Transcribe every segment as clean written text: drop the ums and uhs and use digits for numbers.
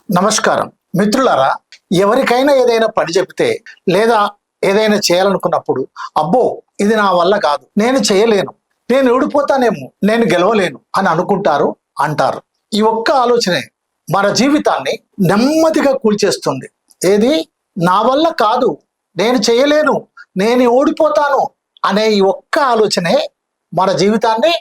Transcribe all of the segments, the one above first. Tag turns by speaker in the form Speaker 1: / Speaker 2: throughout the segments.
Speaker 1: నమస్కారం మిత్రులారా, ఎవరికైనా ఏదైనా పని చెప్తే లేదా ఏదైనా చేయాలనుకున్నప్పుడు అబ్బో ఇది నా వల్ల కాదు, నేను చేయలేను, నేను ఓడిపోతానేమో, నేను గెలవలేను అని అనుకుంటారు అంటారు. ఈ ఒక్క ఆలోచనే మన జీవితాన్ని నెమ్మదిగా కూల్చేస్తుంది. ఏది నా వల్ల కాదు, నేను చేయలేను, నేను ఓడిపోతాను అనే ఈ ఒక్క ఆలోచనే మన జీవితాన్ని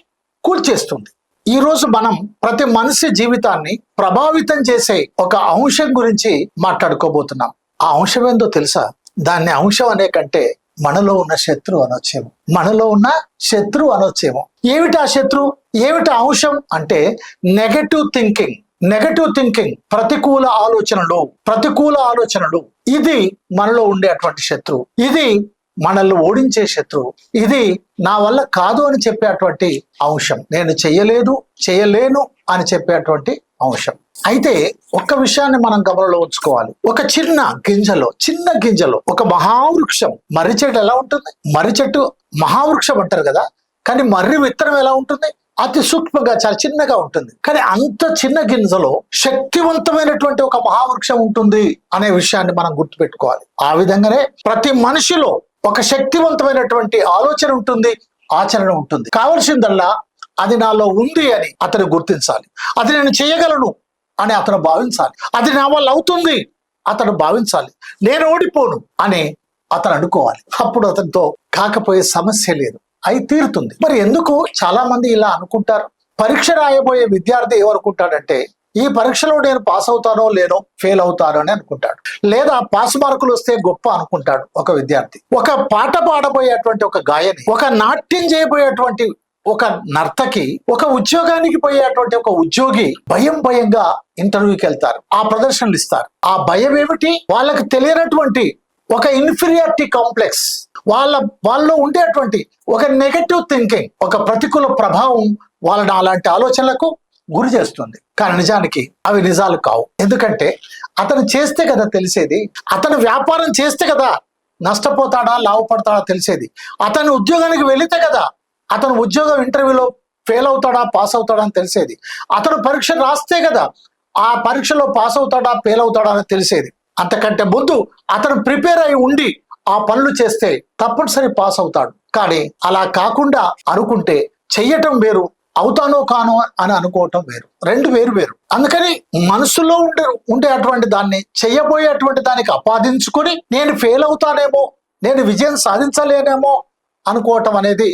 Speaker 1: కూల్చేస్తుంది. ఈ రోజు మనం ప్రతి మనిషి జీవితాన్ని ప్రభావితం చేసే ఒక అంశం గురించి మాట్లాడుకోబోతున్నాం. ఆ అంశం ఏందో తెలుసా? దాన్ని అంశం అనే కంటే మనలో ఉన్న శత్రువు అనొచ్చేమో. మనలో ఉన్న శత్రువు అనొచ్చేమో. ఏమిటి ఆ శత్రువు? ఏమిటి అంశం అంటే నెగటివ్ థింకింగ్. నెగటివ్ థింకింగ్, ప్రతికూల ఆలోచనలు. ఇది మనలో ఉండేటువంటి శత్రువు. ఇది మనల్ని ఓడించే శత్రువు. ఇది నా వల్ల కాదు అని చెప్పేటువంటి అంశం. నేను చేయలేను అని చెప్పేటువంటి అంశం. అయితే ఒక్క విషయాన్ని మనం గమనంలో ఉంచుకోవాలి. ఒక చిన్న గింజలో ఒక మహావృక్షం, మర్రి చెట్టు ఎలా ఉంటుంది? మర్రి చెట్టు మహావృక్షం అంటారు కదా, కానీ మర్రి విత్తనం ఎలా ఉంటుంది? అతి సూక్ష్మంగా, చాలా చిన్నగా ఉంటుంది. కానీ అంత చిన్న గింజలో శక్తివంతమైనటువంటి ఒక మహావృక్షం ఉంటుంది అనే విషయాన్ని మనం గుర్తుపెట్టుకోవాలి. ఆ విధంగానే ప్రతి మనిషిలో ఒక శక్తివంతమైనటువంటి ఆలోచన ఉంటుంది, ఆచరణ ఉంటుంది. కావలసిందల్లా అది నాలో ఉంది అని అతను గుర్తించాలి. అది నేను చేయగలను అని అతను భావించాలి. అది నా వల్ల అవుతుంది అతను భావించాలి. నేను ఓడిపోను అని అతను అనుకోవాలి. అప్పుడు అతనితో కాకపోయే సమస్య లేదు, అయి తీరుతుంది. మరి ఎందుకు చాలా మంది ఇలా అనుకుంటారు? పరీక్ష రాయబోయే విద్యార్థి ఏమనుకుంటాడంటే, ఈ పరీక్షలో నేను పాస్ అవుతానో లేనో, ఫెయిల్ అవుతానో అని అనుకుంటాడు. లేదా పాస్ మార్కులు వస్తే గొప్ప అనుకుంటాడు ఒక విద్యార్థి. ఒక పాట పాడబోయేటువంటి ఒక గాయని, ఒక నాట్యం చేయబోయేటువంటి ఒక నర్తకి, ఒక ఉద్యోగానికి పోయేటువంటి ఒక ఉద్యోగి భయంగా ఇంటర్వ్యూకి వెళ్తారు, ఆ ప్రదర్శనలు ఇస్తారు. ఆ భయం ఏమిటి? వాళ్ళకి తెలియనటువంటి ఒక ఇన్ఫీరియారిటీ కాంప్లెక్స్, వాళ్ళలో ఉండేటువంటి ఒక నెగటివ్ థింకింగ్, ఒక ప్రతికూల ప్రభావం వాళ్ళని అలాంటి ఆలోచనలకు గురి చేస్తుంది. కానీ నిజానికి అవి నిజాలు కావు. ఎందుకంటే అతను చేస్తే కదా తెలిసేది. అతను వ్యాపారం చేస్తే కదా నష్టపోతాడా లాభపడతాడా తెలిసేది. అతను ఉద్యోగానికి వెళితే కదా అతను ఉద్యోగం ఇంటర్వ్యూలో ఫెయిల్ అవుతాడా పాస్ అవుతాడా అని తెలిసేది. అతను పరీక్ష రాస్తే కదా ఆ పరీక్షలో పాస్ అవుతాడా ఫెయిల్ అవుతాడా అని తెలిసేది. అంతకంటే ముందు అతను ప్రిపేర్ అయి ఉండి ఆ పనులు చేస్తే తప్పనిసరి పాస్ అవుతాడు. కానీ అలా కాకుండా అనుకుంటే చెయ్యటం వేరు, అవుతానో కానో అని అనుకోవటం వేరు. రెండు వేరు. అందుకని మనసులో ఉండే అటువంటి దాన్ని చెయ్యబోయేటువంటి దానికి ఆపాదించుకొని నేను ఫెయిల్ అవుతానేమో, నేను విజయం సాధించలేనేమో అనుకోవటం అనేది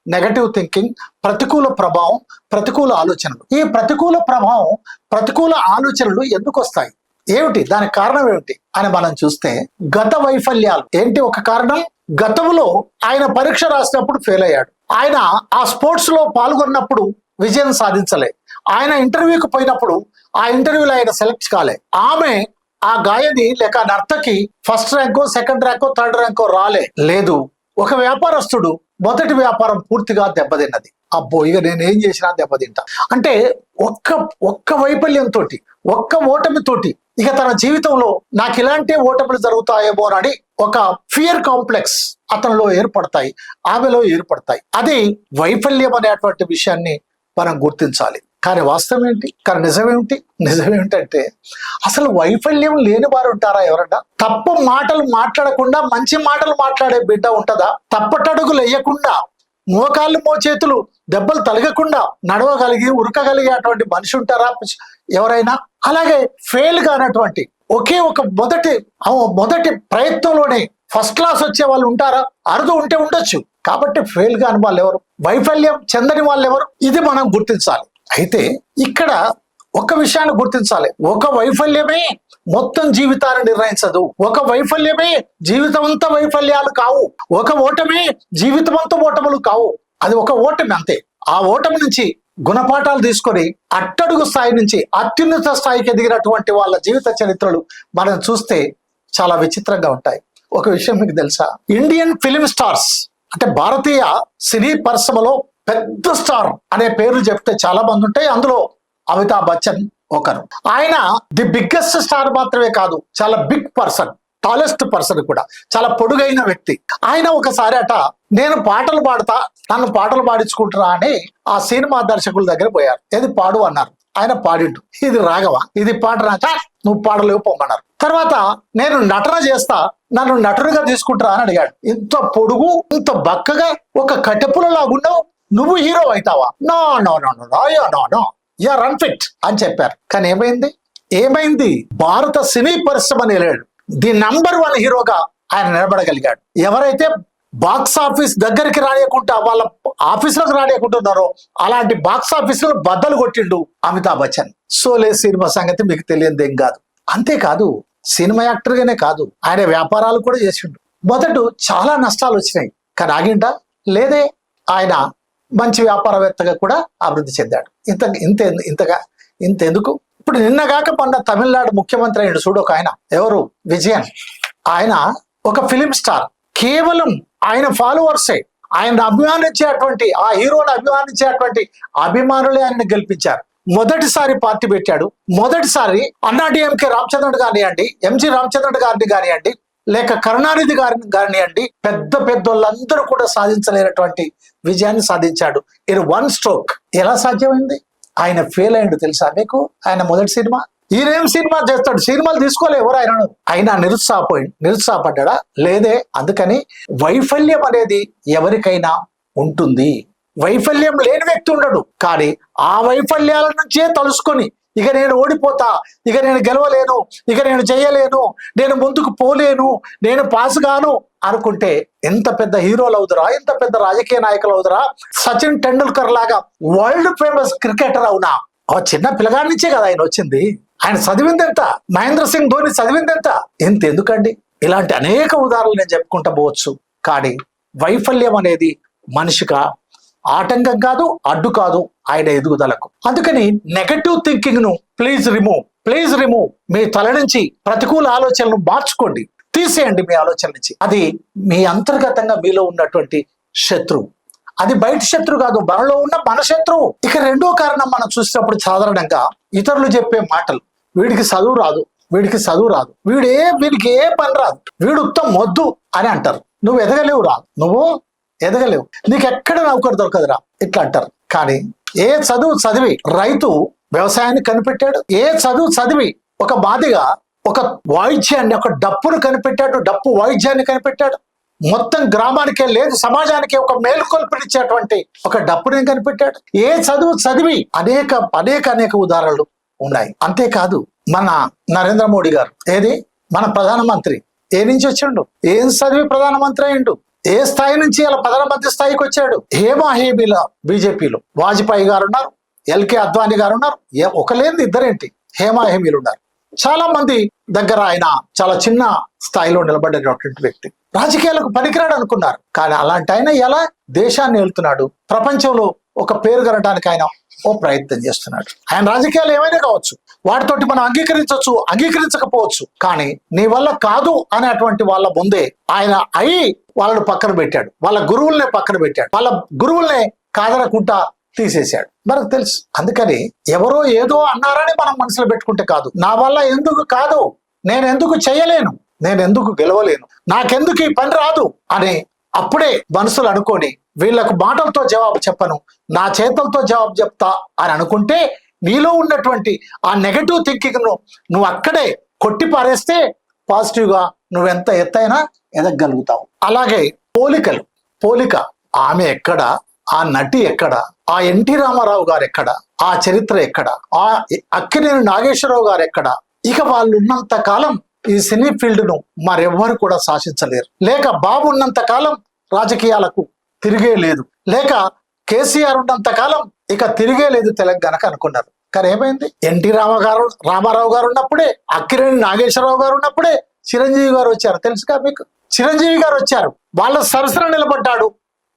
Speaker 1: నెగటివ్ థింకింగ్, ప్రతికూల ప్రభావం, ప్రతికూల ఆలోచనలు. ఈ ప్రతికూల ప్రభావం, ప్రతికూల ఆలోచనలు ఎందుకు వస్తాయి? ఏమిటి దానికి కారణం ఏమిటి అని మనం చూస్తే, గత వైఫల్యాలు. ఏంటి ఒక కారణం? గతంలో ఆయన పరీక్ష రాసినప్పుడు ఫెయిల్ అయ్యాడు. ఆయన ఆ స్పోర్ట్స్ లో పాల్గొన్నప్పుడు విజయం సాధించలే. ఆయన ఇంటర్వ్యూకి పోయినప్పుడు ఆ ఇంటర్వ్యూలో ఆయన సెలెక్ట్ కాలే. ఆమె ఆ గాయని లేక నర్తకి ఫస్ట్ ర్యాంకో, సెకండ్ ర్యాంకో, థర్డ్ ర్యాంకో రాలే. లేదు, ఒక వ్యాపారస్తుడు మొదటి వ్యాపారం పూర్తిగా దెబ్బతిన్నది. అబ్బో ఇక నేనేం చేసినా దెబ్బతింటా అంటే ఒక్క వైఫల్యంతో, ఒక్క ఓటమితోటి ఇక తన జీవితంలో నాకు ఇలాంటి ఓటములు జరుగుతాయేమో అని ఒక ఫియర్ కాంప్లెక్స్ అతనిలో ఏర్పడతాయి, ఆమెలో ఏర్పడతాయి. అది వైఫల్యం అనేటువంటి విషయాన్ని మనం గుర్తించాలి. కానీ వాస్తవం ఏంటి? కానీ నిజమేమిటంటే అసలు వైఫల్యం లేని వారు ఉంటారా ఎవరన్నా? తప్పు మాటలు మాట్లాడకుండా మంచి మాటలు మాట్లాడే బిడ్డ ఉంటుందా? తప్పటడుగులు వేయకుండా, మోకాళ్ళు మోచేతులు దెబ్బలు తలగకుండా నడవగలిగి ఉరకగలిగే అటువంటి మనిషి ఉంటారా ఎవరైనా? అలాగే ఫెయిల్ కానటువంటి ఒకే ఒక మొదటి ప్రయత్నంలోనే ఫస్ట్ క్లాస్ వచ్చే వాళ్ళు ఉంటారా? అరుదు ఉంటే ఉండొచ్చు. కాబట్టి ఫెయిల్ కాని వాళ్ళు ఎవరు? వైఫల్యం చెందని వాళ్ళు ఎవరు? ఇది మనం గుర్తించాలి. అయితే ఇక్కడ ఒక విషయాన్ని గుర్తించాలి. ఒక వైఫల్యమే మొత్తం జీవితాన్ని నిర్ణయించదు. ఒక వైఫల్యమే జీవితం అంతా వైఫల్యాలు కావు. ఒక ఓటమే జీవితం అంతా ఓటములు కావు. అది ఒక ఓటమి అంతే. ఆ ఓటమి నుంచి గుణపాఠాలు తీసుకొని అట్టడుగు స్థాయి నుంచి అత్యున్నత స్థాయికి ఎదిగినటువంటి వాళ్ళ జీవిత చరిత్రలు మనం చూస్తే చాలా విచిత్రంగా ఉంటాయి. ఒక విషయం మీకు తెలుసా? ఇండియన్ ఫిలిం స్టార్స్ అంటే భారతీయ సినీ పరిశ్రమలో పెద్ద స్టార్ అనే పేర్లు చెప్తే చాలా మంది ఉంటాయి. అందులో అమితాబ్ బచ్చన్ ఒకరు. ఆయన ది బిగ్గెస్ట్ స్టార్ మాత్రమే కాదు, చాలా బిగ్ పర్సన్, టాలెస్ట్ పర్సన్ కూడా, చాలా పొడుగైన వ్యక్తి. ఆయన ఒకసారి నేను పాటలు పాడతా, నన్ను పాటలు పాడించుకుంటారా అని ఆ సినిమా దర్శకుల దగ్గర పోయారు. ఏది పాడు అన్నారు. ఆయన పాడిండు. ఇది రాఘవ, ఇది పాట రాచా, నువ్వు పాడలేవు పొమ్మన్నారు. తర్వాత నేను నటన చేస్తా, నన్ను నటునిగా తీసుకుంటారా అని అడిగాడు. ఇంత పొడుగు, ఇంత బక్కగా, ఒక కట్టెపులలాగున్నావు, నువ్వు హీరో అవుతావా? No no no no no no you are unfit అని చెప్పారు. కానీ ఏమైంది? భారత సినీ పరిశ్రమ నిలయాడు, ది నంబర్ 1 హీరోగా ఆయన నిలబడగలిగాడు. ఎవరైతే బాక్స్ ఆఫీస్ దగ్గరికి రానియకుండా వాళ్ళ ఆఫీసులకు రానియకుంటున్నారో అలాంటి బాక్స్ ఆఫీసులు బద్దలు కొట్టిండు అమితాబ్ బచ్చన్. సోలే సినిమా సంగతి మీకు తెలియదేం కాదు. అంతేకాదు, సినిమా యాక్టర్గానే కాదు, ఆయన వ్యాపారాలు కూడా చేసిండు. మొదట చాలా నష్టాలు వచ్చినాయి, కానీ ఆగిండా లేదే. ఆయన మంచి వ్యాపారవేత్తగా కూడా అభివృద్ధి చెందాడు. ఇంతెందుకు, ఇప్పుడు నిన్నగాక మొన్న తమిళనాడు ముఖ్యమంత్రి అయ్యాడు చూడు ఒక ఆయన, ఎవరు? విజయన్. ఆయన ఒక ఫిలిం స్టార్. కేవలం ఆయన ఫాలోవర్సే, ఆయన అభిమానించేటువంటి, ఆ హీరోని అభిమానించేటువంటి అభిమానులే ఆయన గెలిపించారు. మొదటిసారి పార్టీ పెట్టాడు. మొదటిసారి అన్నాడీఎంకే రామచంద్రుడు కానివ్వండి, ఎంజి రామచంద్రుడు గారిని కానివ్వండి, లేక కరుణానిధి గారిని కానివ్వండి, పెద్దోళ్ళందరూ కూడా సాధించలేనటువంటి విజయాన్ని సాధించాడు ఇన్ 1 స్ట్రోక్. ఎలా సాధ్యమైంది? ఆయన ఫెయిల్ అయ్యిండు తెలుసా మీకు? ఆయన మొదటి సినిమా, ఈయనేం సినిమా చేస్తాడు, సినిమాలు తీసుకోలే ఎవరు ఆయన నిరుత్సాహపడ్డా లేదే. అందుకని వైఫల్యం అనేది ఎవరికైనా ఉంటుంది. వైఫల్యం లేని వ్యక్తి ఉండడు. కానీ ఆ వైఫల్యాల నుంచే తలుసుకొని, ఇక నేను ఓడిపోతా, ఇక నేను గెలవలేను, ఇక నేను చేయలేను, నేను ముందుకు పోలేను, నేను పాస్ గాను అనుకుంటే ఎంత పెద్ద హీరోలు అవుతురా, ఎంత పెద్ద రాజకీయ నాయకులు అవుతురా. సచిన్ టెండూల్కర్ లాగా వరల్డ్ ఫేమస్ క్రికెటర్ అవునా? ఆ చిన్న పిల్లగాడి నుంచే కదా ఆయన వచ్చింది. ఆయన చదివింది ఎంత? మహేంద్ర సింగ్ ధోని చదివింది ఎంత? ఎందుకండి? ఇలాంటి అనేక ఉదాహరణలు నేను చెప్పుకుంటా పోవచ్చు. కానీ వైఫల్యం అనేది మనిషిగా ఆటంకం కాదు, అడ్డు కాదు ఆయన ఎదుగుదలకు. అందుకని నెగటివ్ థింకింగ్ ను ప్లీజ్ రిమూవ్. మీ తల నుంచి ప్రతికూల ఆలోచనలు మార్చుకోండి, తీసేయండి మీ ఆలోచన నుంచి. అది మీ అంతర్గతంగా మీలో ఉన్నటువంటి శత్రువు. అది బయట శత్రువు కాదు, మనలో ఉన్న మన శత్రువు. ఇక రెండో కారణం మనం చూసినప్పుడు సాధారణంగా ఇతరులు చెప్పే మాటలు, వీడికి చదువు రాదు, వీడికి ఏ పని రాదు, వీడు ఉత్తమ మొద్దు అని అంటారు. నువ్వు ఎదగలేవు, నీకు ఎక్కడ నౌకరు దొరకదురా, ఇట్లా అంటారు. కానీ ఏ చదువు చదివి రైతు వ్యవసాయాన్ని కనిపెట్టాడు, ఏ చదువు చదివి ఒక బాధిగా ఒక వాయిద్యాన్ని, ఒక డప్పును కనిపెట్టాడు, డప్పు వాయిద్యాన్ని కనిపెట్టాడు. మొత్తం గ్రామానికే లేదు, సమాజానికి ఒక మేలుకొల్పునిచ్చేటువంటి ఒక డప్పుని కనిపెట్టాడు. ఏ చదువు చదివి అనేక ఉదాహరణలు ఉన్నాయి. అంతేకాదు, మన నరేంద్ర మోడీ గారు మన ప్రధానమంత్రి ఏ నుంచి వచ్చిండు? ఏం చదివి ప్రధానమంత్రి అయిండు? ఏ స్థాయి నుంచి అలా ప్రధానమంత్రి స్థాయికి వచ్చాడు? హేమీల బీజేపీలో వాజ్పేయి గారు ఉన్నారు, ఎల్కే అద్వానీ గారు ఉన్నారు, ఒకలేంది ఇద్దరేంటి, హేమీలు ఉన్నారు. చాలా మంది దగ్గర ఆయన చాలా చిన్న స్థాయిలో నిలబడేటటువంటి వ్యక్తి. రాజకీయాలకు పనికిరాడు అనుకున్నారు. కానీ అలాంటి ఆయన ఎలా దేశాన్ని వెళ్తున్నాడు, ప్రపంచంలో ఒక పేరు కనడానికి ఆయన ఓ ప్రయత్నం చేస్తున్నాడు. ఆయన రాజకీయాలు ఏమైనా కావచ్చు, వాటితోటి మనం అంగీకరించవచ్చు, అంగీకరించకపోవచ్చు. కానీ నీ వల్ల కాదు అనేటువంటి వాళ్ళ ముందే ఆయన వాళ్ళని పక్కన పెట్టాడు, వాళ్ళ గురువుల్నే పక్కన పెట్టాడు, వాళ్ళ గురువుల్నే కాదనకుండా తీసేశాడు. మనకు తెలుసు. అందుకని ఎవరో ఏదో అన్నారని మనం మనసులో పెట్టుకుంటే కాదు. నా వల్ల ఎందుకు కాదు, నేను ఎందుకు చేయలేను, నేను ఎందుకు గెలవలేను, నాకెందుకు ఈ పని రాదు అని అప్పుడే మనసులు అనుకొని, వీళ్ళకు మాటలతో జవాబు చెప్పను, నా చేతులతో జవాబు చెప్తా అని అనుకుంటే, నీలో ఉన్నటువంటి ఆ నెగటివ్ థింకింగ్ ను నువ్వు అక్కడే కొట్టి పారేస్తే పాజిటివ్ గా నువ్వెంత ఎత్తైనా ఎదగలుగుతావు. అలాగే పోలిక, ఆమె ఎక్కడ, ఆ నటి ఎక్కడ, ఆ ఎన్టీ రామారావు గారు ఎక్కడ, ఆ చరిత్ర ఎక్కడ, ఆ అక్కినేని నాగేశ్వరరావు గారు ఎక్కడ? ఇక వాళ్ళు ఉన్నంత కాలం ఈ సినీ ఫీల్డ్ ను మరెవ్వరు కూడా శాసించలేరు. లేక బాబు ఉన్నంత కాలం రాజకీయాలకు తిరిగే లేదు, లేక కేసీఆర్ ఉన్నంత కాలం ఇక తిరిగే లేదు తెలంగాణకు అనుకున్నారు. కానీ ఏమైంది? ఎన్టీ రామారావు గారు ఉన్నప్పుడే, అక్కినేని నాగేశ్వరరావు గారు ఉన్నప్పుడే చిరంజీవి గారు వచ్చారు. తెలుసుగా మీకు? చిరంజీవి గారు వచ్చారు, వాళ్ళ సరసన నిలబడ్డాడు.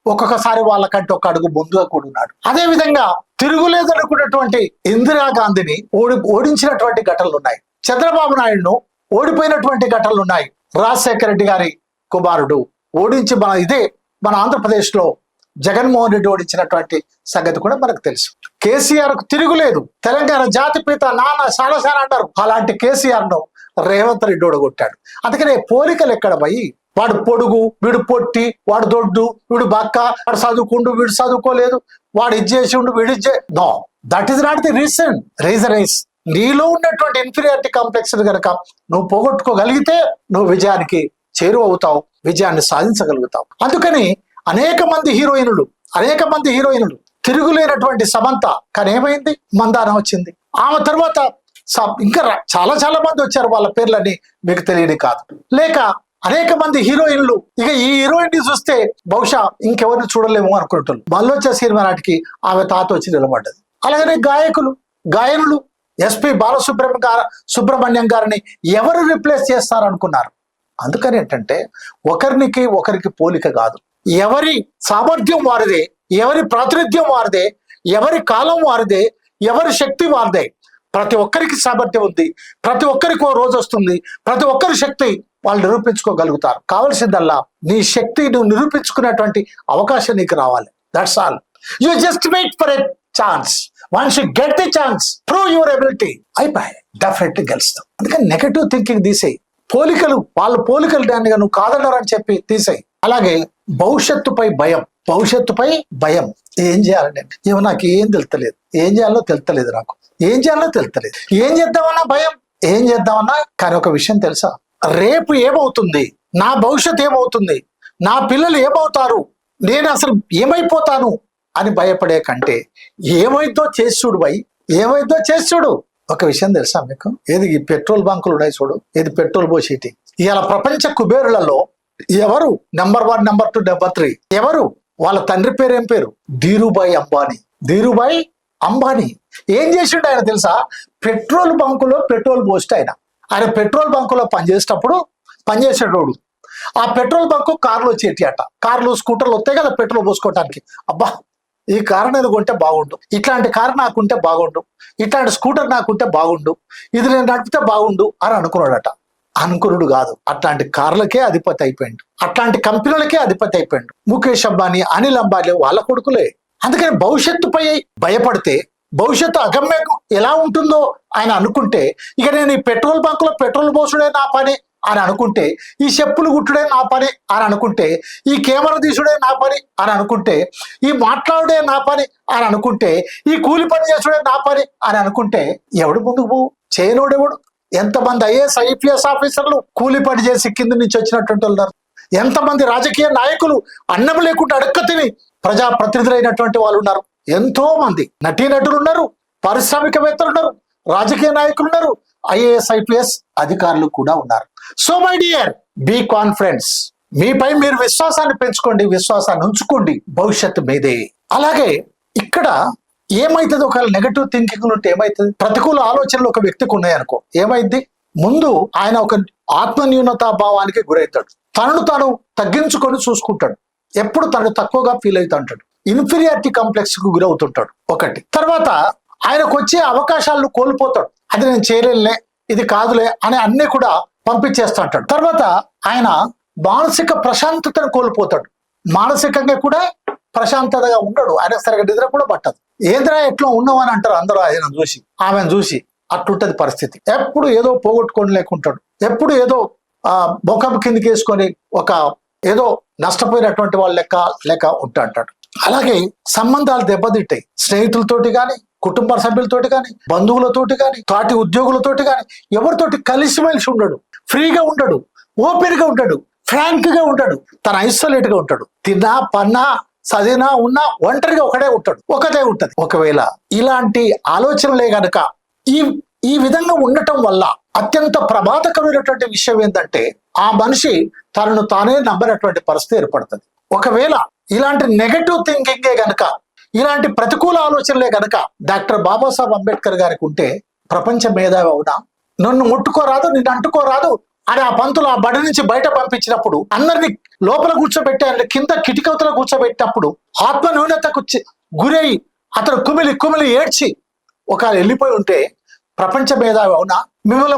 Speaker 1: ఒక్కొక్కసారి వాళ్ళకంటే ఒక అడుగు ముందుగా కూడా ఉన్నాడు. అదే విధంగా తిరుగులేదు అనుకున్నటువంటి ఇందిరాగాంధీని ఓడించినటువంటి ఘటనలు ఉన్నాయి. చంద్రబాబు నాయుడును ఓడిపోయినటువంటి ఘటనలు ఉన్నాయి. రాజశేఖర రెడ్డి గారి కుమారుడు ఓడించి మన ఆంధ్రప్రదేశ్ లో జగన్మోహన్ రెడ్డి ఓడించినటువంటి సంగతి కూడా మనకు తెలుసు. కేసీఆర్ కు తిరుగులేదు. తెలంగాణ జాతిపిత నాన్న సాలసాన అంటారు. అలాంటి కేసీఆర్ ను రేవంత్ రెడ్డి ఓడగొట్టాడు. అందుకనే పోలికలు ఎక్కడ పోయి, వాడు పొడుగు, వీడు పొట్టి, వాడు దొడ్డు, వీడు బక్క, వాడు చదువుకుండు, వీడు చదువుకోలేదు, వాడు ఇచ్చేసిండు, వీడు no, that is not the reason is నీలో ఉన్నటువంటి ఇన్ఫీరియారిటీ కాంప్లెక్స్ కనుక నువ్వు పోగొట్టుకోగలిగితే నువ్వు విజయానికి చేరువవుతావు, విజయాన్ని సాధించగలుగుతావు. అందుకని అనేక మంది హీరోయిన్లు తిరుగులేనటువంటి సమంత కానీ ఏమైంది, మందారం వచ్చింది. ఆమె తర్వాత ఇంకా చాలా మంది వచ్చారు, వాళ్ళ పేర్లని మీకు తెలియని కాదు. లేక అనేక మంది హీరోయిన్లు, ఇక ఈ హీరోయిన్ ని చూస్తే బహుశా ఇంకెవరిని చూడలేము అనుకుంటున్నారు. మళ్ళొచ్చే సినిమా నాటికి ఆమె తాత వచ్చి నిలబడ్డది. అలాగనే గాయనులు ఎస్పి బాలసుబ్రహ్మణ్యం గారిని ఎవరు రిప్లేస్ చేస్తారనుకున్నారు? అందుకని ఏంటంటే ఒకరికి పోలిక కాదు, ఎవరి సామర్థ్యం వారిదే, ఎవరి ప్రాతినిధ్యం వారిదే, ఎవరి కాలం వారిదే, ఎవరి శక్తి వారిదే. ప్రతి ఒక్కరికి సామర్థ్యం ఉంది, ప్రతి ఒక్కరికి ఓ రోజు వస్తుంది, ప్రతి ఒక్కరి శక్తి వాళ్ళు నిరూపించుకోగలుగుతారు. కావాల్సిందల్లా నీ శక్తి నువ్వు నిరూపించుకునేటువంటి అవకాశం నీకు రావాలి. That's all. You just wait for a chance. Once you get the chance, prove your ability, అయిపోయి డెఫినెట్లీ గెలుస్తావు. అందుకని నెగటివ్ థింకింగ్ తీసేయి. వాళ్ళ పోలికలు దాన్ని నువ్వు కాదన్నారని చెప్పి తీసేయి. అలాగే భవిష్యత్తుపై భయం. ఏం చేయాలండి? నాకు ఏం తెలుస్తలేదు, ఏం చేయాలో తెలుస్తలేదు, ఏం చేద్దామన్నా భయం, ఏం చేద్దామన్నా. కానీ ఒక విషయం తెలుసా, రేపు ఏమవుతుంది, నా భవిష్యత్తు ఏమవుతుంది, నా పిల్లలు ఏమవుతారు, నేను అసలు ఏమైపోతాను అని భయపడే కంటే ఏమైందో చేసి చూడు. ఒక విషయం తెలుసా మీకు, ఏది ఈ పెట్రోల్ బంకులు ఉన్నాయి చూడు, ఏది పెట్రోల్ పోసేటి, ఇవాళ ప్రపంచ కుబేరులలో ఎవరు నెంబర్ 1, నెంబర్ 2, నెంబర్ 3 ఎవరు? వాళ్ళ తండ్రి పేరు ఏం పేరు? ధీరుభాయ్ అంబానీ. ఏం చేసిండు ఆయన తెలుసా? పెట్రోల్ బంకులో పెట్రోల్ పోస్ట్ ఆయన పెట్రోల్ బంకులో పనిచేసేటోడు. ఆ పెట్రోల్ బంకు కార్లు వచ్చేటి అట, కార్లు స్కూటర్లు వస్తాయి కదా పెట్రోల్ పోసుకోవటానికి. అబ్బా, ఈ కారు నేను కొంటే బాగుండు, ఇట్లాంటి కారు నాకుంటే బాగుండు, ఇట్లాంటి స్కూటర్ నాకుంటే బాగుండు, ఇది నేను నడిపితే బాగుండు అని అనుకున్నాడు కాదు, అట్లాంటి కార్లకే అధిపతి అయిపోయిండు, అట్లాంటి కంపెనీలకే అధిపతి అయిపోయిండు. ముఖేష్ అంబానీ, అనిల్ అంబానీ వాళ్ళ కొడుకులే. అందుకని భవిష్యత్తుపై భయపడితే భవిష్యత్తు అగమ్యం ఎలా ఉంటుందో ఆయన అనుకుంటే, ఇక నేను ఈ పెట్రోల్ బంకులో పెట్రోల్ పోసుడే నా పని అని అనుకుంటే, ఈ చెప్పులు గుట్టుడే నా పని అని అనుకుంటే, ఈ కెమెరా తీసుడే నా పని అని అనుకుంటే, ఈ మాట్లాడుడే నా పని అని అనుకుంటే, ఈ కూలి పని చేసుడే నా పని అని అనుకుంటే ఎవడు ముందుకు పోవు? చేయనోడెవడు? ఎంతమంది ఐఏఎస్ ఐపీఎస్ ఆఫీసర్లు కూలి పని చేసి కింద నుంచి వచ్చినటువంటి ఉన్నారు. ఎంతమంది రాజకీయ నాయకులు అన్నం లేకుండా అడక్క తిని ప్రజాప్రతినిధులైనటువంటి వాళ్ళు ఉన్నారు. ఎంతో మంది నటీనటులు ఉన్నారు, పారిశ్రామికవేత్తలు ఉన్నారు, రాజకీయ నాయకులు ఉన్నారు, ఐఏఎస్ ఐపీఎస్ అధికారులు కూడా ఉన్నారు. So my dear, be confidence. మీపై మీరు విశ్వాసాన్ని పెంచుకోండి, విశ్వాసాన్ని ఉంచుకోండి, భవిష్యత్తు మీదే. అలాగే ఇక్కడ ఏమైతుంది, ఒకవేళ నెగటివ్ థింకింగ్ ఉంటే ఏమైతుంది? ప్రతికూల ఆలోచనలు ఒక వ్యక్తికి ఉన్నాయనుకో, ఏమైంది? ముందు ఆయన ఒక ఆత్మన్యూనతా భావానికి గురవుతాడు, తనను తాను తగ్గించుకొని చూసుకుంటాడు, ఎప్పుడు తనను తక్కువగా ఫీల్ అవుతూ ఉంటాడు, ఇన్ఫీరియారిటీ కాంప్లెక్స్ కు గురవుతుంటాడు. ఒకటి. తర్వాత ఆయనకు వచ్చే అవకాశాలను కోల్పోతాడు, అది నేను చేయలేనులే, ఇది కాదులే అని అన్ని కూడా పంపించేస్తూ ఉంటాడు. తర్వాత ఆయన మానసిక ప్రశాంతతను కోల్పోతాడు, మానసికంగా కూడా ప్రశాంతతగా ఉండడు, ఆయన సరిగా నిద్ర కూడా పట్టదు. ఏంద్రా ఎట్లా ఉన్నావు అని అంటారు అందరూ ఆయనను చూసి, ఆమెను చూసి. అట్లుంటది పరిస్థితి. ఎప్పుడు ఏదో పోగొట్టుకొని లేకుంటాడు, ఎప్పుడు ఏదో ముఖం కిందికి వేసుకొని ఒక ఏదో నష్టపోయినటువంటి వాళ్ళ లెక్క ఉంటాడు. అలాగే సంబంధాలు దెబ్బతింటాయి, స్నేహితులతోటి కానీ, కుటుంబ సభ్యులతోటి కానీ, బంధువులతోటి కానీ, తోటి ఉద్యోగులతోటి కానీ, ఎవరితోటి కలిసిమెలిసి ఉండడు, ఫ్రీగా ఉండడు, ఓపెన్ గా ఉంటాడు, ఫ్రాంక్ గా ఉంటాడు, తన ఐసోలేట్ గా ఉంటాడు. తిన్నా పన్నా చదివినా ఉన్నా ఒంటరిగా ఒకటే ఉంటది. ఒకవేళ ఇలాంటి ఆలోచనలే గనక ఈ విధంగా ఉండటం వల్ల అత్యంత ప్రమాదకరమైనటువంటి విషయం ఏంటంటే, ఆ మనిషి తనను తానే నమ్మనటువంటి పరిస్థితి ఏర్పడుతుంది. ఒకవేళ ఇలాంటి నెగటివ్ థింకింగే గనక, ఇలాంటి ప్రతికూల ఆలోచనలే గనక డాక్టర్ బాబాసాహెబ్ అంబేద్కర్ గారికి ఉంటే, ప్రపంచ మేధావి అవునా, నన్ను ముట్టుకోరాదు, నిన్ను అంటుకోరాదు అని ఆ పంతులు ఆ బడి నుంచి బయట పంపించినప్పుడు, అందరినీ లోపల కూర్చోబెట్టి ఆయన కింద కిటికవతలో కూర్చోబెట్టినప్పుడు, ఆత్మ న్యూనతకు గురై అతను కుమిలి ఏడ్చి ఒక వెళ్ళిపోయి ఉంటే ప్రపంచ మేధావి అవునా? మిమ్మల్ని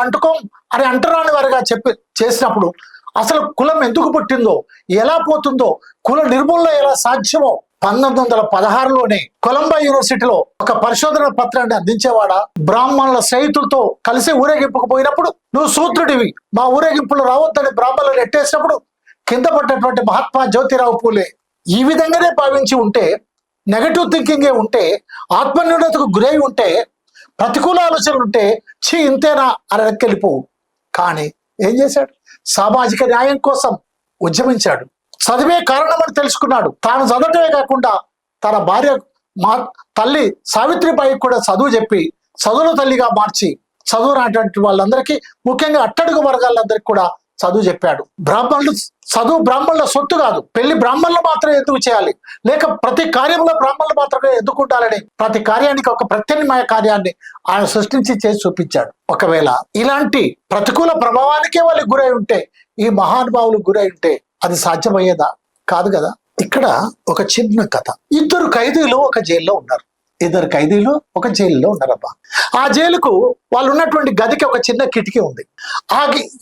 Speaker 1: అంటుకోం అని అంటరాని వారిగా చేసినప్పుడు అసలు కులం ఎందుకు పుట్టిందో, ఎలా పోతుందో, కుల నిర్మూలన ఎలా సాధ్యమో 1916లోనే కొలంబా యూనివర్సిటీలో ఒక పరిశోధన పత్రాన్ని అందించేవాడా. బ్రాహ్మణుల స్నేహితులతో కలిసి ఊరేగింపుకు పోయినప్పుడు, నువ్వు శూద్రుడివి, మా ఊరేగింపులు రావద్దని బ్రాహ్మణులు నెట్టేసినప్పుడు కింద పడ్డటువంటి మహాత్మా జ్యోతిరావు పూలే ఈ విధంగానే భావించి ఉంటే నెగటివ్ థింకింగే ఉంటే, ఆత్మన్యూనతకు గురై ఉంటే, ప్రతికూల ఆలోచనలు ఉంటే ఇంతేనా అని వెనక్కెళ్ళిపోవు. కానీ ఏం చేశాడు? సామాజిక న్యాయం కోసం ఉద్యమించాడు. చదివే కారణం అని తెలుసుకున్నాడు. తాను చదవటమే కాకుండా తన భార్య తల్లి సావిత్రిబాయికి కూడా చదువు చెప్పి చదువుల తల్లిగా మార్చి చదువు రానటువంటి వాళ్ళందరికీ, ముఖ్యంగా అట్టడుగు వర్గాలందరికీ కూడా చదువు చెప్పాడు. బ్రాహ్మణుల సొత్తు కాదు. పెళ్లి బ్రాహ్మణులు మాత్రమే ఎందుకు చేయాలి, లేక ప్రతి కార్యంలో బ్రాహ్మణులు మాత్రమే ఎందుకు ఉండాలని ప్రతి కార్యానికి ఒక ప్రత్యామ్నాయ కార్యాన్ని ఆయన సృష్టించి చేసి చూపించాడు. ఒకవేళ ఇలాంటి ప్రతికూల ప్రభావానికే వాళ్ళు గురై ఉంటే, ఈ మహానుభావులు గురై ఉంటే అది సాధ్యమయ్యేదా? కాదు కదా. ఇక్కడ ఒక చిన్న కథ. ఇద్దరు ఖైదీలు ఒక జైల్లో ఉన్నారు. ఉన్నారబ్బా. ఆ జైలుకు వాళ్ళు ఉన్నటువంటి గదికి ఒక చిన్న కిటికీ ఉంది.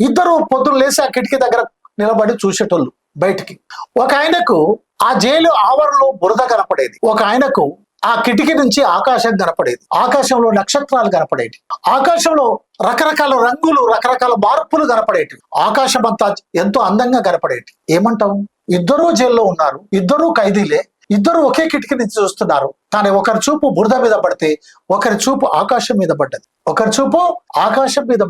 Speaker 1: ఇద్దరు పొద్దున్న లేసి ఆ కిటికీ దగ్గర నిలబడి చూసేటోళ్ళు బయటికి. ఒక ఆయనకు ఆ జైలు ఆవరణలో బురద కనపడేది. ఒక ఆయనకు ఆ కిటికీ నుంచి ఆకాశం కనపడేది. ఆకాశంలో నక్షత్రాలు కనపడేవి. ఆకాశంలో రకరకాల రంగులు, రకరకాల మార్పులు కనపడేవి. ఆకాశం అంతా ఎంతో అందంగా కనపడేవి. ఏమంటావు? ఇద్దరూ జైల్లో ఉన్నారు, ఇద్దరూ ఖైదీలే, ఇద్దరు ఒకే కిటికీ నుంచి చూస్తున్నారు. కానీ ఒకరి చూపు బురద మీద పడితే ఒకరి చూపు ఆకాశం మీద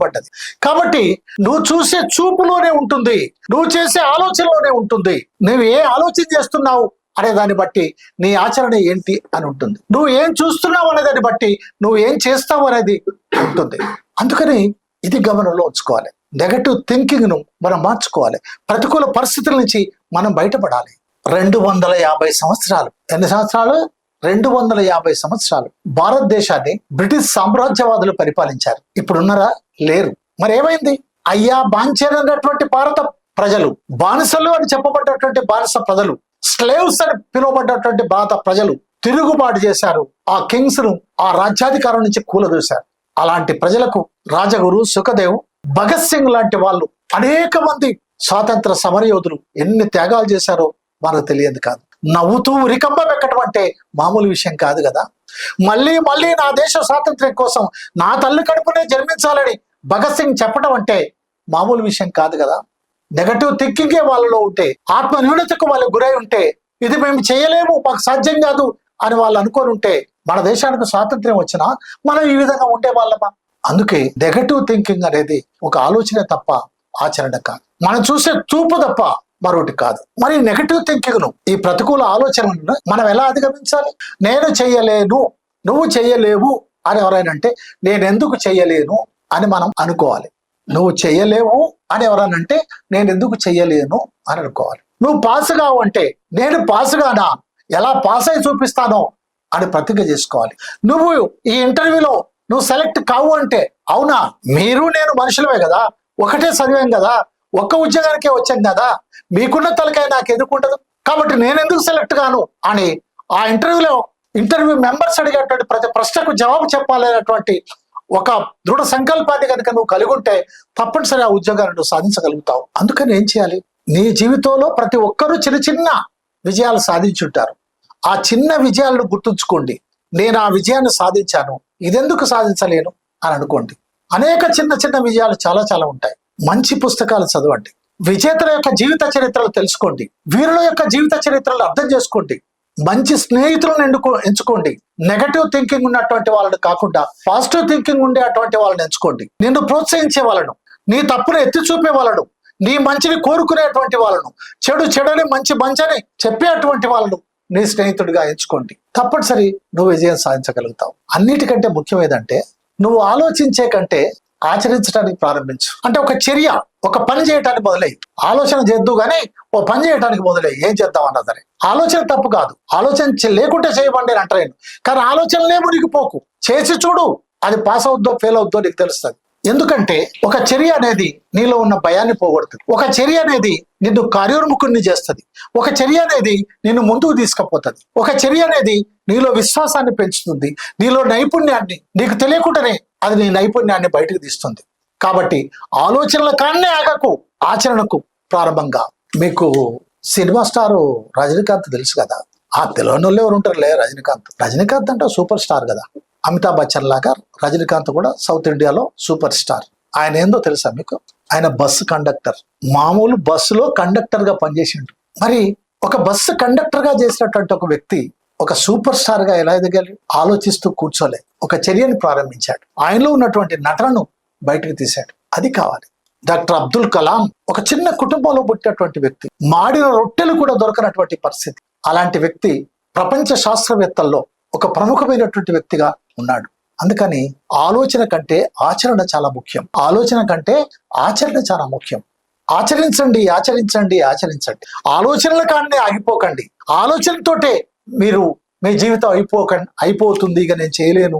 Speaker 1: పడ్డది. కాబట్టి నువ్వు చూసే చూపులోనే ఉంటుంది, నువ్వు చేసే ఆలోచనలోనే ఉంటుంది. నువ్వు ఏ ఆలోచన చేస్తున్నావు అనే దాన్ని బట్టి నీ ఆచరణ ఏంటి అని ఉంటుంది. నువ్వు ఏం చూస్తున్నావు అనే దాన్ని బట్టి నువ్వు ఏం చేస్తావు అనేది ఉంటుంది. అందుకని ఇది గమనంలో ఉంచుకోవాలి. నెగటివ్ థింకింగ్ ను మనం మార్చుకోవాలి. ప్రతికూల పరిస్థితుల నుంచి మనం బయటపడాలి. 250 సంవత్సరాలు, ఎన్ని సంవత్సరాలు? 250 సంవత్సరాలు భారతదేశాన్ని బ్రిటిష్ సామ్రాజ్యవాదులు పరిపాలించారు. ఇప్పుడున్నారా? లేరు. మరి ఏమైంది? అయ్యా బాంఛనటువంటి భారత ప్రజలు, బానిసలు అని చెప్పబడ్డటువంటి బానిస ప్రజలు, స్లేవ్స్ అని పిలువబడ్డటువంటి భారత ప్రజలు తిరుగుబాటు చేశారు. ఆ కింగ్స్ ను, ఆ రాజ్యాధికారం నుంచి కూలదోశారు. అలాంటి ప్రజలకు రాజగురు, సుఖదేవ్, భగత్ సింగ్ లాంటి వాళ్ళు, అనేక మంది స్వాతంత్ర సమరయోధులు ఎన్ని త్యాగాలు చేశారో మనకు తెలియదు కాదు. నవ్వుతూ ఉరికంబం ఎక్కడం అంటే మామూలు విషయం కాదు కదా. మళ్ళీ నా దేశ స్వాతంత్ర్యం కోసం నా తల్లి కడుపునే జన్మించాలని భగత్ సింగ్ చెప్పడం అంటే మామూలు విషయం కాదు కదా. నెగటివ్ థింకింగే వాళ్ళలో ఉంటే, ఆత్మ న్యూనతకు వాళ్ళు గురై ఉంటే, ఇది మేము చేయలేము, మాకు సాధ్యం కాదు అని వాళ్ళు అనుకొని ఉంటే, మన దేశానికి స్వాతంత్ర్యం వచ్చినా మనం ఈ విధంగా ఉండే వాళ్ళమా? అందుకే నెగటివ్ థింకింగ్ అనేది ఒక ఆలోచన తప్ప ఆచరణ కాదు. మనం చూసే చూపు తప్ప మరొకటి కాదు. మరి నెగటివ్ థింకింగ్ ను, ఈ ప్రతికూల ఆలోచనలను మనం ఎలా అధిగమించాలి? నేను చెయ్యలేను, నువ్వు చెయ్యలేవు అని ఎవరైనా అంటే నేను ఎందుకు చెయ్యలేను అని మనం అనుకోవాలి. నువ్వు చెయ్యలేవు అని ఎవరైనా అంటే నేను ఎందుకు చెయ్యలేను అని అనుకోవాలి. నువ్వు పాస్ కావు అంటే నేను పాస్ కానా, ఎలా పాస్ అయి చూపిస్తానో అని ప్రతిజ్ఞ చేసుకోవాలి. నువ్వు ఈ ఇంటర్వ్యూలో నువ్వు సెలెక్ట్ కావు అంటే, అవునా, మీరు నేను మనుషులమే కదా, ఒకటే చదివాం కదా, ఒక్క ఉద్యోగానికే వచ్చాం కదా, మీకున్న తలకాయ నాకు ఎదుర్కొంటదు, కాబట్టి నేను ఎందుకు సెలెక్ట్ కాను అని ఆ ఇంటర్వ్యూ మెంబర్స్ అడిగేటువంటి ప్రతి ప్రశ్నకు జవాబు చెప్పాలనేటువంటి ఒక దృఢ సంకల్పాన్ని కనుక నువ్వు కలిగి ఉంటే తప్పనిసరి ఆ ఉద్యోగాన్ని నువ్వు సాధించగలుగుతావు. అందుకని ఏం చేయాలి? నీ జీవితంలో ప్రతి ఒక్కరూ చిన్న విజయాలు సాధించుంటారు. ఆ చిన్న విజయాలను గుర్తుంచుకోండి. నేను ఆ విజయాన్ని సాధించాను, ఇదెందుకు సాధించలేను అని అనుకోండి. అనేక చిన్న విజయాలు చాలా ఉంటాయి. మంచి పుస్తకాలు చదవండి, విజేతల యొక్క జీవిత చరిత్రలు తెలుసుకోండి, వీరుల యొక్క జీవిత చరిత్రలు అర్థం చేసుకోండి, మంచి స్నేహితులను ఎంచుకోండి. నెగటివ్ థింకింగ్ ఉన్నటువంటి వాళ్ళని కాకుండా పాజిటివ్ థింకింగ్ ఉండేటువంటి వాళ్ళని ఎంచుకోండి. నిన్ను ప్రోత్సహించే వాళ్ళను, నీ తప్పును ఎత్తి చూపే వాళ్ళను, నీ మంచిని కోరుకునేటువంటి వాళ్ళను, చెడుని మంచని చెప్పేటువంటి వాళ్ళను నీ స్నేహితుడిగా ఎంచుకోండి. తప్పనిసరి నువ్వు విజయం సాధించగలుగుతావు. అన్నిటికంటే ముఖ్యం ఏదంటే, నువ్వు ఆలోచించే కంటే ఆచరించడానికి ప్రారంభించు. అంటే ఒక చర్య, ఒక పని చేయటానికి మొదలయ్యి. ఆలోచన చేద్దు కానీ ఓ పని చేయడానికి మొదలయ్యి. ఏం చేద్దాం అన్నదని. ఆలోచన తప్పు కాదు, ఆలోచన లేకుంటే చేయబండి అంటారు. కానీ ఆలోచనలే మునిగిపోకు, చేసి చూడు, అది పాస్ అవుద్దో ఫెయిల్ అవుద్దో నీకు తెలుస్తుంది. ఎందుకంటే ఒక చర్య అనేది నీలో ఉన్న భయాన్ని పోగొడుతుంది. ఒక చర్య అనేది నిన్ను కార్యోన్ముఖుణ్ణి చేస్తుంది. ఒక చర్య అనేది నిన్ను ముందుకు తీసుకుపోతుంది. ఒక చర్య అనేది నీలో విశ్వాసాన్ని పెంచుతుంది. నీలో నైపుణ్యాన్ని, నీకు తెలియకుండానే అది నీ నైపుణ్యాన్ని బయటకు తీస్తుంది. కాబట్టి ఆలోచనల కాన్నే ఆగకు, ఆచరణకు ప్రారంభంగా. మీకు సినిమా స్టారు రజనీకాంత్ తెలుసు కదా. ఆ తెలియని వాళ్ళు ఎవరు ఉంటారులే. రజనీకాంత్ అంటే సూపర్ స్టార్ కదా. అమితాబ్ బచ్చన్ లాగా రజనీకాంత్ కూడా సౌత్ ఇండియాలో సూపర్ స్టార్. ఆయన ఏందో తెలుసా మీకు? ఆయన బస్సు కండక్టర్. మామూలు బస్సులో కండక్టర్ గా పనిచేసిండు. మరి ఒక బస్సు కండక్టర్ గా చేసినటువంటి ఒక వ్యక్తి ఒక సూపర్ స్టార్ గా ఎలా ఎదగాలి ఆలోచిస్తూ కూర్చోలే, ఒక చర్యను ప్రారంభించాడు. ఆయనలో ఉన్నటువంటి నటనను బయటకు తీశాడు. అది కావాలి. డాక్టర్ అబ్దుల్ కలాం ఒక చిన్న కుటుంబంలో పుట్టినటువంటి వ్యక్తి, మాడిన రొట్టెలు కూడా దొరకనటువంటి పరిస్థితి. అలాంటి వ్యక్తి ప్రపంచ శాస్త్రవేత్తల్లో ఒక ప్రముఖమైనటువంటి వ్యక్తిగా ఉన్నాడు. అందుకని ఆలోచన కంటే ఆచరణ చాలా ముఖ్యం. ఆలోచన కంటే ఆచరణ చాలా ముఖ్యం. ఆచరించండి, ఆచరించండి, ఆచరించండి. ఆలోచనల కానీ ఆగిపోకండి. ఆలోచనతోటే మీరు మీ జీవితం అయిపోతుంది, ఇక నేను చేయలేను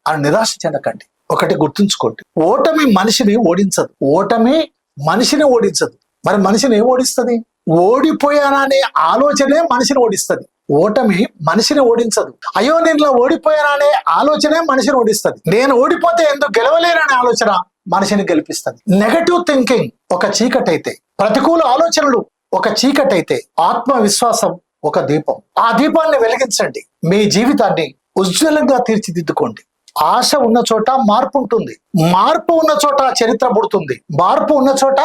Speaker 1: అని నిరాశ చెందకండి. ఒకటి గుర్తుంచుకోండి, ఓటమి మనిషిని ఓడించదు. ఓటమి మనిషిని ఓడించదు. మరి మనిషిని ఏం ఓడిస్తుంది? ఓడిపోయాననే ఆలోచనే మనిషిని ఓడిస్తుంది. ఓటమి మనిషిని ఓడించదు. అయ్యో నేను ఇలా ఓడిపోయాననే ఆలోచనే మనిషిని ఓడిస్తుంది. నేను ఓడిపోతే ఎందుకు గెలవలేననే ఆలోచన మనిషిని గెలిపిస్తుంది. నెగటివ్ థింకింగ్ ఒక చీకటైతే, ప్రతికూల ఆలోచనలు ఒక చీకటైతే, ఆత్మవిశ్వాసం ఒక దీపం. ఆ దీపాన్ని వెలిగించండి. మీ జీవితాన్ని ఉజ్వలంగా తీర్చిదిద్దుకోండి. ఆశ ఉన్న చోట మార్పు ఉంటుంది. మార్పు ఉన్న చోట చరిత్ర పుడుతుంది. మార్పు ఉన్న చోట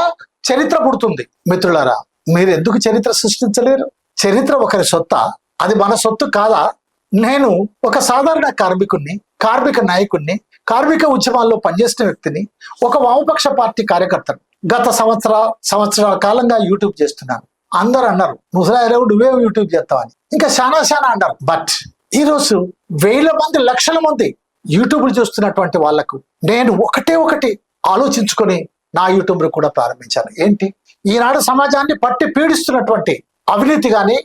Speaker 1: చరిత్ర పుడుతుంది. మిత్రులారా, మీరు ఎందుకు చరిత్ర సృష్టించలేరు? చరిత్ర ఒకరి సొత్తా? అది మన సొత్తు కాదా? నేను ఒక సాధారణ కార్మికుణ్ణి, కార్మిక నాయకుణ్ణి, కార్మిక ఉద్యమాల్లో పనిచేసిన వ్యక్తిని, ఒక వామపక్ష పార్టీ కార్యకర్తను. గత సంవత్సరాల కాలంగా యూట్యూబ్ చేస్తున్నాను. అందరు అన్నారు, ముసలాయరావు నువ్వేం యూట్యూబ్ చేస్తావని. ఇంకా చాలా అన్నారు. బట్ ఈరోజు వేల మంది, లక్షల మంది యూట్యూబ్లు చూస్తున్నటువంటి వాళ్లకు నేను ఒకటి ఆలోచించుకొని నా యూట్యూబ్ కూడా ప్రారంభించాను. ఏంటి? ఈనాడు సమాజాన్ని పట్టి పీడిస్తున్నటువంటి అవినీతి గాని,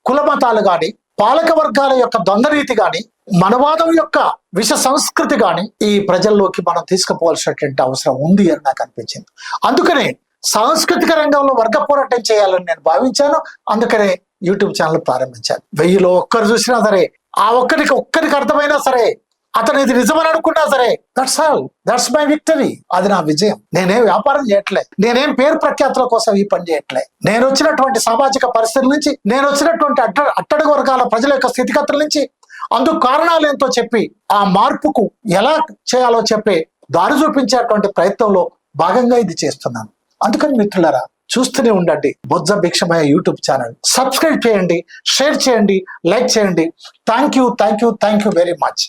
Speaker 1: కుల మతాలు గాని, పాలక వర్గాల యొక్క ద్వంద్వనీతి గాని, మనవాదం యొక్క విష సంస్కృతి గాని ఈ ప్రజల్లోకి మనం తీసుకుపోవాల్సినటువంటి అవసరం ఉంది అని నాకు అనిపించింది. అందుకనే సాంస్కృతిక రంగంలో వర్గ పోరాటం చేయాలని నేను భావించాను. అందుకనే యూట్యూబ్ ఛానల్ ప్రారంభించాను. 1000లో ఒక్కరు చూసినా సరే, ఆ ఒక్కరికి అర్థమైనా సరే, అతను ఇది నిజమని అనుకున్నా సరే, that's all. That's my victory. అది నా విజయం. నేనేం వ్యాపారం చేయట్లే, నేనేం పేరు ప్రఖ్యాతుల కోసం ఈ పని చేయట్లే. నేను వచ్చినటువంటి సామాజిక పరిస్థితుల నుంచి, నేను వచ్చినటువంటి అట్టడుగు వర్గాల ప్రజల యొక్క స్థితిగతుల నుంచి, అందుకు కారణాలు ఏంటో చెప్పి ఆ మార్పుకు ఎలా చేయాలో చెప్పి దారి చూపించేటువంటి ప్రయత్నంలో భాగంగా ఇది చేస్తున్నాను. అందుకని మిత్రులారా, చూస్తూనే ఉండండి బొజ్జ భిక్షమయ్య యూట్యూబ్ ఛానల్. సబ్స్క్రైబ్ చేయండి, షేర్ చేయండి, లైక్ చేయండి. Thank you very much.